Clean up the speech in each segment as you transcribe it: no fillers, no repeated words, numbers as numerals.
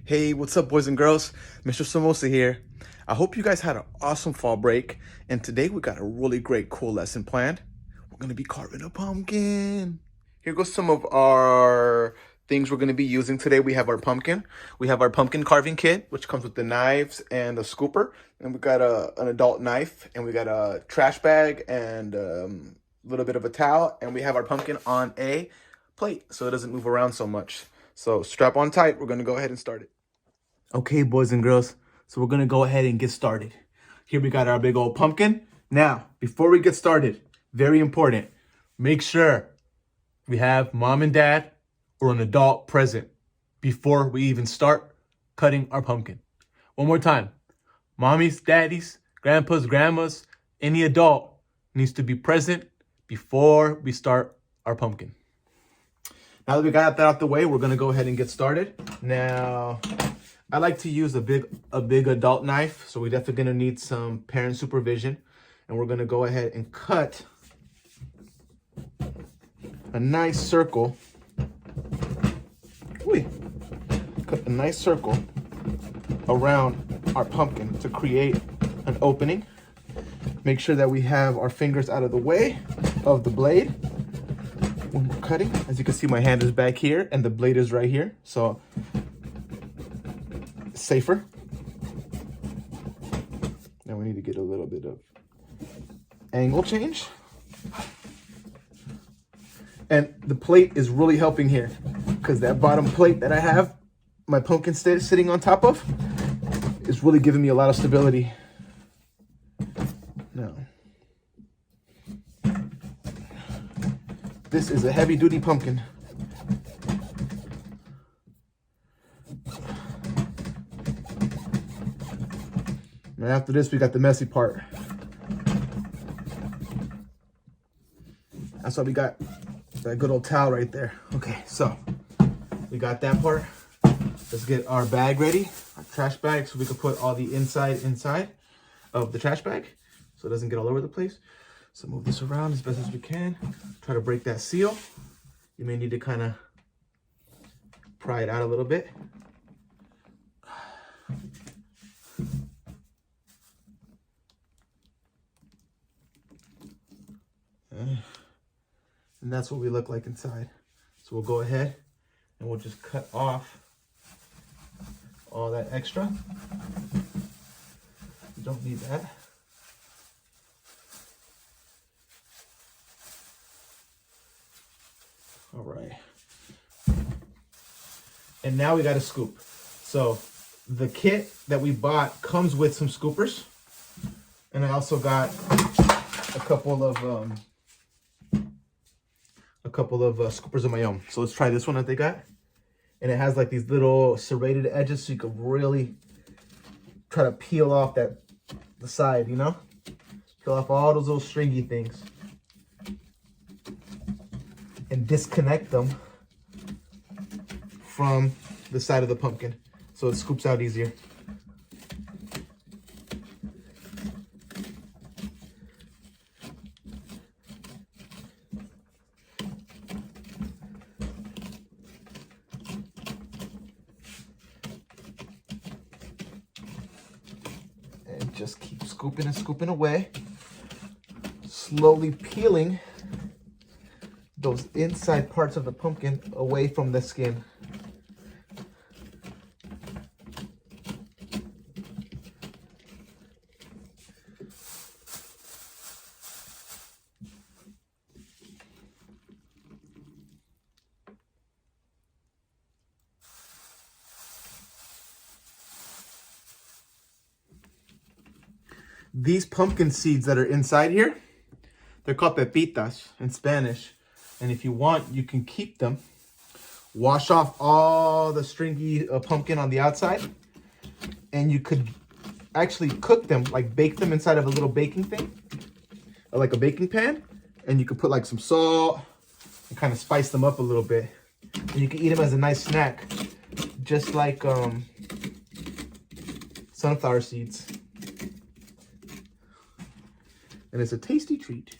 Hey, what's up, boys and girls? Mr. Samosa here. I hope you guys had an awesome fall break, and today we got a really great, cool lesson planned. We're gonna be carving a pumpkin. Here goes some of our things we're gonna be using today. We have our pumpkin. We have our pumpkin carving kit, which comes with the knives and the scooper. And we got an adult knife, and we got a trash bag and a little bit of a towel, and we have our pumpkin on a plate so it doesn't move around so much. So strap on tight. We're gonna go ahead and start it. Okay, boys and girls, so we're gonna go ahead and get started. Here we got our big old pumpkin. Now, before we get started, very important, make sure we have mom and dad or an adult present before we even start cutting our pumpkin. One more time, mommies, daddies, grandpas, grandmas, any adult needs to be present before we start our pumpkin. Now that we got that out the way, we're gonna go ahead and get started. Now, I like to use a big adult knife, so we're definitely gonna need some parent supervision. And we're gonna go ahead and cut a nice circle. Cut a nice circle around our pumpkin to create an opening. Make sure that we have our fingers out of the way of the blade when we're cutting. As you can see, my hand is back here and the blade is right here, so safer. Now we need to get a little bit of angle change. And the plate is really helping here because that bottom plate that I have my pumpkin sitting on top of is really giving me a lot of stability. Now, this is a heavy duty pumpkin. And after this, we got the messy part. That's why we got that good old towel right there. Okay, so we got that part. Let's get our bag ready, our trash bag, so we can put all the inside of the trash bag so it doesn't get all over the place. So move this around as best as we can. Try to break that seal. You may need to kind of pry it out a little bit. And that's what we look like inside. So we'll go ahead and we'll just cut off all that extra. You don't need that. All right. And now we got a scoop. So the kit that we bought comes with some scoopers. And I also got a couple of scoopers of my own. So let's try this one that they got. And it has like these little serrated edges so you can really try to peel off the side, you know? Peel off all those little stringy things. And disconnect them from the side of the pumpkin so it scoops out easier. Just keep scooping and scooping away, slowly peeling those inside parts of the pumpkin away from the skin. These pumpkin seeds that are inside here, they're called pepitas in Spanish. And if you want, you can keep them. Wash off all the stringy pumpkin on the outside. And you could actually cook them, like bake them inside of a little baking thing. Or like a baking pan. And you could put like some salt and kind of spice them up a little bit. And you can eat them as a nice snack. Just like sunflower seeds. And it's a tasty treat.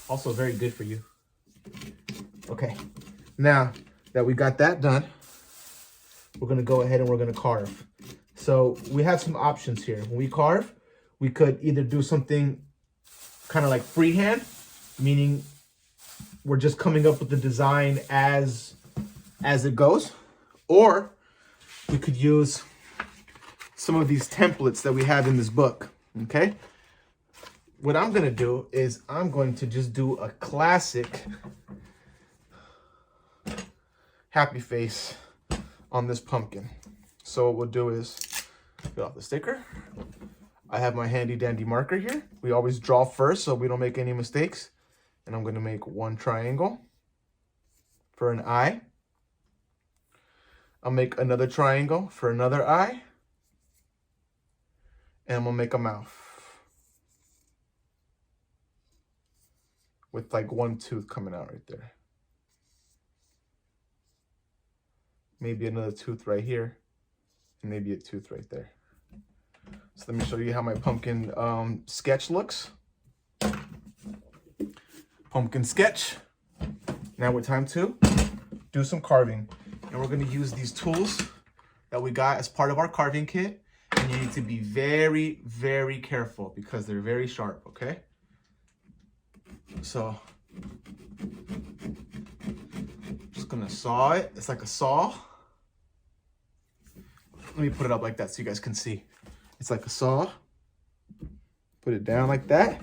Also very good for you. Okay, now that we got that done, we're gonna go ahead and we're gonna carve. So we have some options here. When we carve, we could either do something kind of like freehand, meaning we're just coming up with the design as it goes, or we could use some of these templates that we have in this book, okay? What I'm gonna do is I'm going to just do a classic happy face on this pumpkin. So what we'll do is get off the sticker. I have my handy dandy marker here. We always draw first so we don't make any mistakes. And I'm gonna make one triangle for an eye. I'll make another triangle for another eye. And I'm gonna make a mouth with like one tooth coming out right there. Maybe another tooth right here, and maybe a tooth right there. So let me show you how my pumpkin sketch looks. Pumpkin sketch. Now it's time to do some carving. And we're gonna use these tools that we got as part of our carving kit. And you need to be very, very careful because they're very sharp, okay? So, just gonna saw it. It's like a saw. Let me put it up like that so you guys can see. It's like a saw. Put it down like that.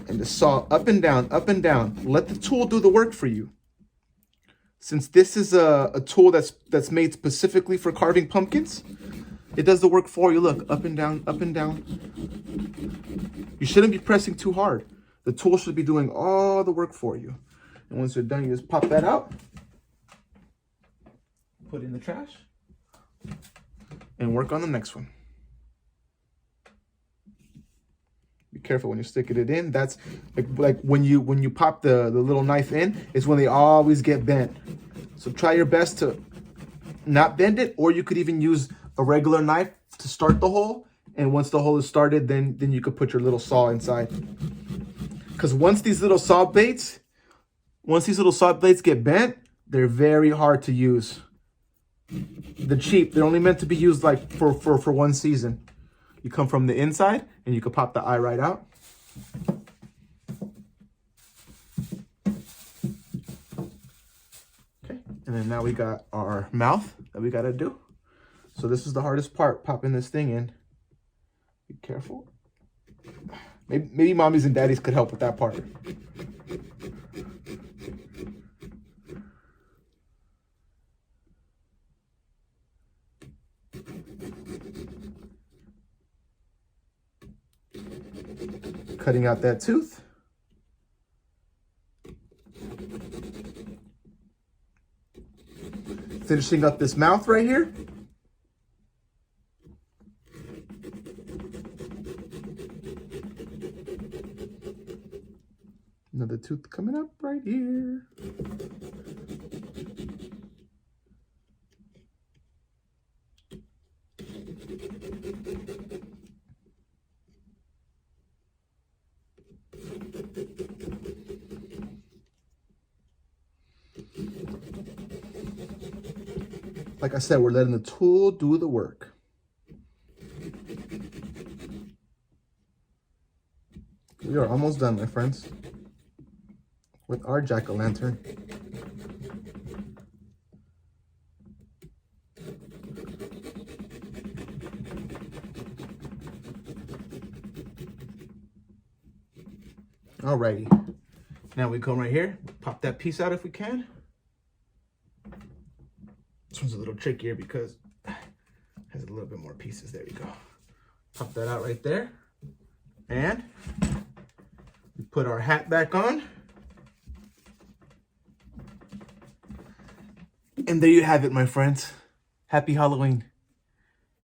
And the saw up and down, up and down. Let the tool do the work for you. Since this is a tool that's made specifically for carving pumpkins, it does the work for you. Look, up and down, up and down. You shouldn't be pressing too hard. The tool should be doing all the work for you. And once you're done, you just pop that out. Put it in the trash. And work on the next one. Be careful when you're sticking it in. That's like when you pop the little knife in, is when they always get bent. So try your best to not bend it, or you could even use a regular knife to start the hole. And once the hole is started, then you could put your little saw inside. Because once these little saw blades get bent, they're very hard to use. They're cheap. They're only meant to be used like for one season. You come from the inside and you can pop the eye right out. Okay, and then now we got our mouth that we gotta do. So this is the hardest part, popping this thing in. Be careful. Maybe mommies and daddies could help with that part. Cutting out that tooth. Finishing up this mouth right here. Another tooth coming up right here. Like I said, we're letting the tool do the work. We are almost done, my friends, with our jack-o'-lantern. Alrighty, now we come right here, pop that piece out if we can. This one's a little trickier because it has a little bit more pieces. There you go. Pop that out right there. And we put our hat back on. And there you have it, my friends. Happy Halloween.